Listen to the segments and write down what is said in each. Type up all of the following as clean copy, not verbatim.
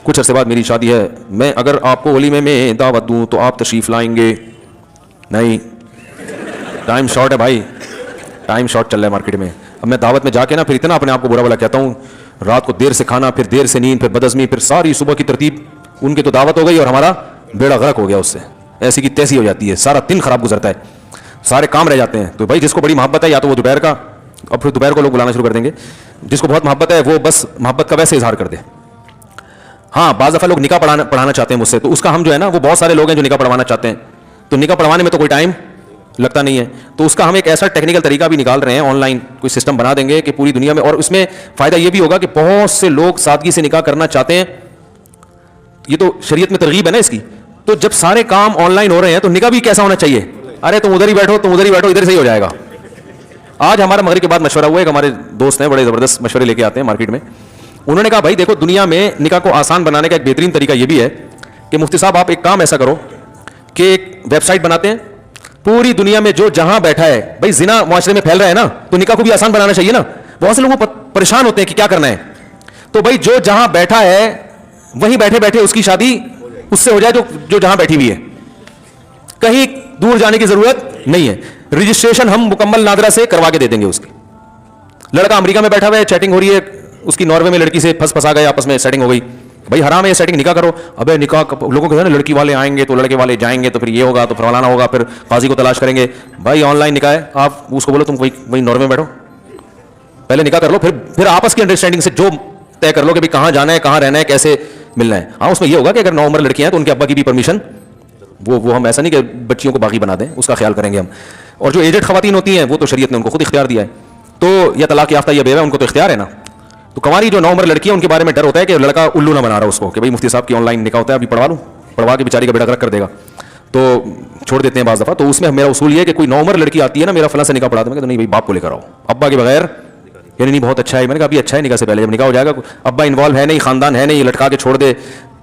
کچھ عرصے بعد میری شادی ہے, میں اگر آپ کو ولیمے میں دعوت دوں تو آپ تشریف لائیں گے؟ نہیں, ٹائم شارٹ ہے بھائی, ٹائم شارٹ چل رہا ہے مارکیٹ میں. اب میں دعوت میں جا کے نا پھر اتنا اپنے آپ کو برا بلا کہتا ہوں, رات کو دیر سے کھانا, پھر دیر سے نیند, پھر بدعزمی, پھر ساری صبح کی ترتیب. ان کی تو دعوت ہو گئی اور ہمارا بیڑا غرق ہو گیا اس سے, ایسی کی تیسی ہو جاتی ہے, سارا دن خراب گزرتا ہے, سارے کام رہ جاتے ہیں. تو بھائی جس کو بڑی محبت ہے یا تو وہ دوپہر کا, اب پھر دوپہر کو لوگ بلانا شروع کر دیں گے, جس کو بہت محبت ہے وہ بس محبت کا ویسے اظہار کر دے. ہاں بعض دفعہ لوگ نکاح پڑھانا چاہتے ہیں مجھ سے, تو اس کا ہم جو ہے نا, وہ بہت سارے لوگ ہیں جو نکاح پڑھوانا چاہتے ہیں, تو نکاح پڑھوانے میں تو کوئی ٹائم لگتا نہیں ہے, تو اس کا ہم ایک ایسا ٹیکنیکل طریقہ بھی نکال رہے ہیں, آن لائن کوئی سسٹم بنا دیں گے کہ پوری دنیا میں, اور اس میں فائدہ یہ بھی ہوگا کہ بہت سے لوگ سادگی سے نکاح کرنا چاہتے ہیں. یہ تو شریعت میں ترغیب ہے نا اس کی, تو جب سارے کام آن لائن ہو رہے ہیں تو نکاح بھی کیسا ہونا چاہیے؟ ارے تم ادھر ہی بیٹھو, تم ادھر ہی بیٹھو, ادھر سے ہی ہو جائے گا. آج ہمارا مغرب کے بعد مشورہ ہوا, ایک ہمارے دوست ہیں بڑے زبردست مشورے لے کے آتے ہیں مارکیٹ میں, انہوں نے کہا بھائی دیکھو دنیا میں نکاح کو آسان بنانے کا ایک بہترین طریقہ یہ بھی ہے کہ مفتی صاحب آپ ایک کام ایسا کرو کہ ایک ویب سائٹ بناتے ہیں, پوری دنیا میں جو جہاں بیٹھا ہے, بھائی زنا معاشرے میں پھیل رہا ہے نا, تو نکاح کو بھی آسان بنانا چاہیے نا. بہت سے لوگ پریشان ہوتے ہیں کہ کیا کرنا ہے, تو بھائی جو جہاں بیٹھا ہے وہیں بیٹھے بیٹھے اس کی شادی اس سے ہو جائے جو جہاں بیٹھی ہوئی ہے, کہیں دور جانے کی ضرورت نہیں ہے. رجسٹریشن ہم مکمل نادرا سے کروا کے دے دیں گے اس کی. لڑکا امریکہ میں بیٹھا ہوا ہے, چیٹنگ ہو رہی ہے, اس کی ناروے میں لڑکی سے پھنسا گئے, آپس میں سیٹنگ ہو گئی, بھائی حرام ہے یہ سیٹنگ, نکاح کرو. ابے نکاح لوگوں کو نا لڑکی والے آئیں گے تو لڑکے والے جائیں گے, تو پھر یہ ہوگا, تو پھر فلانا ہوگا, پھر قاضی کو تلاش کریں گے. بھائی آن لائن نکاح ہے, آپ اس کو بولو تم وہی ناروے میں بیٹھو, پہلے نکاح کر لو, پھر آپس کی انڈرسٹینڈنگ سے جو طے کر لو کہ کہاں جانا ہے, کہاں رہنا ہے, کیسے ملنا ہے. ہاں اس میں یہ ہوگا کہ اگر 9 عمر لڑکیاں ہیں تو ان کے ابا کی بھی پرمیشن, وہ ہم ایسا نہیں کہ بچیوں کو باغی بنا دیں, اس کا خیال کریں گے ہم. اور جو ایجڈ خواتین ہوتی ہیں وہ تو شریعت نے ان کو خود اختیار دیا ہے, تو یا طلاق یافتہ یا بیوہ, ان کو تو اختیار ہے نا. تو کنواری جو 9 عمر لڑکی ہیں ان کے بارے میں ڈر ہوتا ہے کہ لڑکا الو نہ بنا رہا اس کو, کہ بھائی مفتی صاحب کی آن لائن نکاح ہوتا ہے, ابھی پڑھوا لوں, پڑھوا کے بیچاری کا بیڑا غرق کر دے گا, تو چھوڑ دیتے ہیں بعض دفعہ. تو اس میں میرا اصول یہ ہے کہ کوئی 9 عمر لڑکی آتی ہے نا, میرا فلاں سے نکاح پڑھا دوں, میں کہ نہیں بھائی باپ کو لے کر آؤ, ابا کے بغیر, یعنی نہیں بہت اچھا ہے. میں نے کہا ابھی اچھا ہے, نکاح سے پہلے جب نکاح ہو جائے گا, ابا انوالو ہے نہیں, خاندان ہے نہیں, لٹکا کے چھوڑ دے.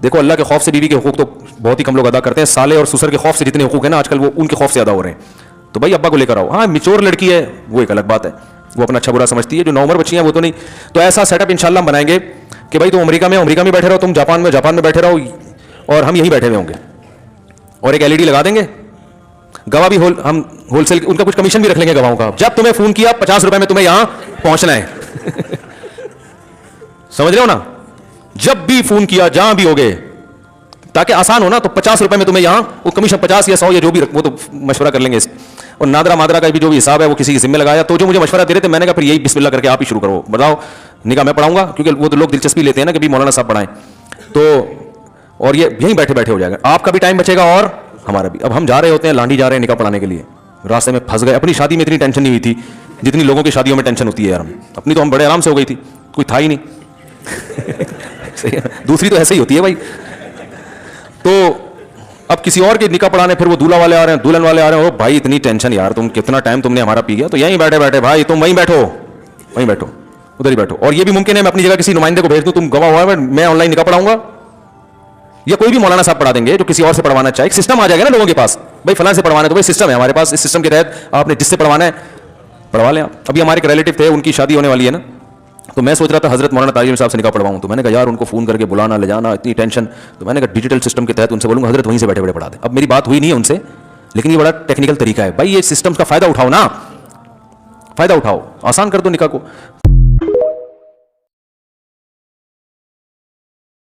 دیکھو اللہ کے خوف سے بیوی کے حقوق تو بہت ہی کم لوگ ادا کرتے ہیں, سالے اور سسر کے خوف سے جتنے حقوق ہیں نا آج کل وہ ان کے خوف سے ادا ہو رہے ہیں. تو بھائی ابا کو لے کر آؤ. ہاں میچور لڑکی ہے وہ ایک الگ بات ہے, وہ اپنا اچھا برا سمجھتی ہے, جو 9 عمر بچی ہیں وہ تو نہیں. تو ایسا سیٹ اپ انشاءاللہ ہم بنائیں گے کہ بھائی تم امریکہ میں بیٹھے رہو, تم جاپان میں بیٹھے رہو, اور ہم یہیں بیٹھے ہوئے ہوں گے, اور ایک LED لگا دیں گے. گواہ بھی ہم ہول سیل ان کا کچھ کمیشن بھی رکھ لیں گے گواہوں کا, جب تمہیں فون کیا 50 روپے میں تمہیں یہاں پہنچنا ہے. سمجھ رہے ہو نا, جب بھی فون کیا جہاں بھی ہوگے, تاکہ آسان ہو نا, تو 50 روپے میں تمہیں یہاں, وہ کمیشن 50 یا 100 یا جو بھی, وہ تو مشورہ کر لیں گے. اور نادرا مادرا کا بھی جو بھی حساب ہے وہ کسی کے ذمہ لگایا. تو جو مجھے مشورہ دے رہے تھے, میں نے کہا پھر یہی بسم اللہ کر کے آپ ہی شروع کرو, بتاؤ نکاح میں پڑھاؤں گا, کیونکہ وہ تو لوگ دلچسپی لیتے ہیں نا کہ بھی مولانا صاحب پڑھائیں. تو اور یہ یہیں بیٹھے بیٹھے ہو جائے گا, آپ کا بھی ٹائم بچے گا اور ہمارا بھی. اب ہم جا رہے ہوتے ہیں, لانڈی جا رہے ہیں نکاح پڑھانے کے لیے, راستے میں پھنس گئے. اپنی شادی میں اتنی ٹینشن نہیں ہوئی تھی جتنی لوگوں کی شادیوں میں ٹینشن ہوتی ہے یار. اپنی تو ہم بڑے آرام سے ہو گئی تھی, کوئی تھا ہی نہیں. دوسری تو ایسے ہی ہوتی ہے بھائی. تو اب کسی اور کے نکاح پڑھانے, پھر وہ دولہا والے آ رہے ہیں, دلہن والے آ رہے ہیں, وہ بھائی اتنی ٹینشن یار, تم کتنا ٹائم تم نے ہمارا پی گیا. تو یہیں بیٹھے بیٹھے بھائی تم وہیں بیٹھو, ادھر ہی بیٹھو. اور یہ بھی ممکن ہے میں اپنی جگہ کسی نمائندے کو بھیج دوں, تم گواہ ہوا ہے, میں آن لائن نکاح پڑھاؤں گا, یا کوئی بھی مولانا صاحب پڑھا دیں گے جو کسی اور سے پڑھوانا چاہے. ایک سسٹم آ جائے گا نا لوگوں کے پاس, بھائی فلاں سے پڑھوانا ہے تو بھائی سسٹم ہے ہمارے پاس, اس سسٹم کے تحت آپ نے جس سے پڑھوانا ہے پڑھوا لیں. ابھی ہمارے ایک ریلیٹو تھے, ان کی شادی ہونے والی ہے نا, تو میں سوچ رہا تھا حضرت مولانا تاجر صاحب سے نکاح پڑھواؤں. تو میں نے کہا یار ان کو فون کر کے بلانا لے جانا, اتنی ٹینشن. تو میں نے کہا ڈیجیٹل سسٹم کے تحت ان سے بولوں گا حضرت وہیں سے بیٹھے بیٹھے پڑھا دیں. اب میری بات ہوئی نہیں ہے ان سے, لیکن یہ بڑا ٹیکنیکل طریقہ ہے. بھائی یہ سسٹم کا فائدہ اٹھاؤ نا, فائدہ اٹھاؤ, آسان کر دو نکاح کو.